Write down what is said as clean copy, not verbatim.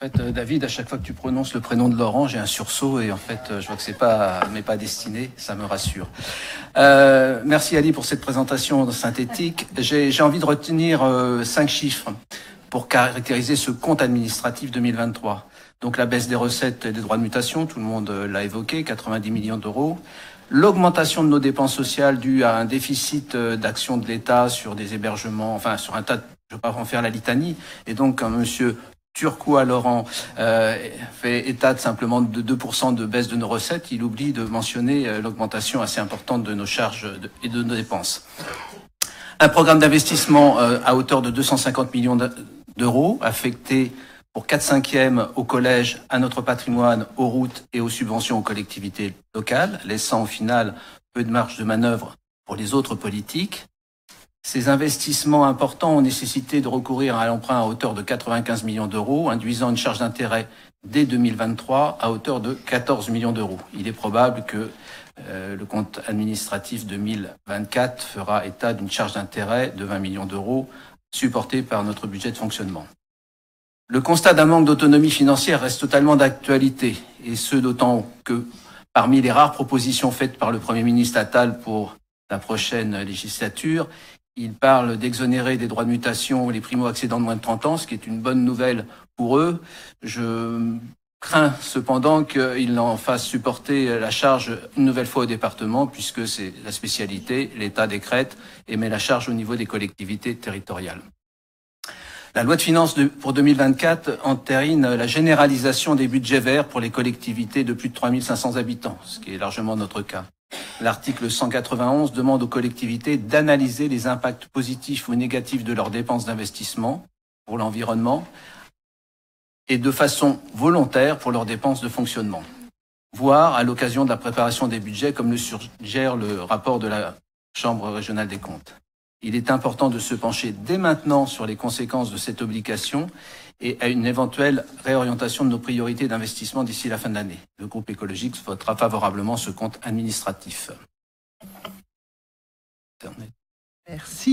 En fait, David, à chaque fois que tu prononces le prénom de Laurent, j'ai un sursaut et en fait, je vois que c'est pas, mais pas destiné, ça me rassure. Merci Ali pour cette présentation synthétique. J'ai envie de retenir 5 chiffres pour caractériser ce compte administratif 2023. Donc la baisse des recettes et des droits de mutation, tout le monde l'a évoqué, 90 millions d'euros. L'augmentation de nos dépenses sociales due à un déficit d'action de l'État sur des hébergements, enfin sur un tas de, je ne vais pas en faire la litanie, et donc quand monsieur Turquois Laurent fait état de simplement de 2% de baisse de nos recettes, il oublie de mentionner l'augmentation assez importante de nos charges et de nos dépenses. Un programme d'investissement à hauteur de 250 millions d'euros affecté pour 4/5 au collège, à notre patrimoine, aux routes et aux subventions aux collectivités locales, laissant au final peu de marge de manœuvre pour les autres politiques. Ces investissements importants ont nécessité de recourir à l'emprunt à hauteur de 95 millions d'euros, induisant une charge d'intérêt dès 2023 à hauteur de 14 millions d'euros. Il est probable que le compte administratif 2024 fera état d'une charge d'intérêt de 20 millions d'euros supportée par notre budget de fonctionnement. Le constat d'un manque d'autonomie financière reste totalement d'actualité, et ce d'autant que parmi les rares propositions faites par le Premier ministre Attal pour la prochaine législature, il parle d'exonérer des droits de mutation les primo-accédants de moins de 30 ans, ce qui est une bonne nouvelle pour eux. Je crains cependant qu'il en fasse supporter la charge une nouvelle fois au département, puisque c'est la spécialité, l'État décrète et met la charge au niveau des collectivités territoriales. La loi de finances pour 2024 entérine la généralisation des budgets verts pour les collectivités de plus de 3500 habitants, ce qui est largement notre cas. L'article 191 demande aux collectivités d'analyser les impacts positifs ou négatifs de leurs dépenses d'investissement pour l'environnement et de façon volontaire pour leurs dépenses de fonctionnement, voire à l'occasion de la préparation des budgets, comme le suggère le rapport de la Chambre régionale des comptes. Il est important de se pencher dès maintenant sur les conséquences de cette obligation et à une éventuelle réorientation de nos priorités d'investissement d'ici la fin de l'année. Le groupe écologique votera favorablement ce compte administratif. Merci.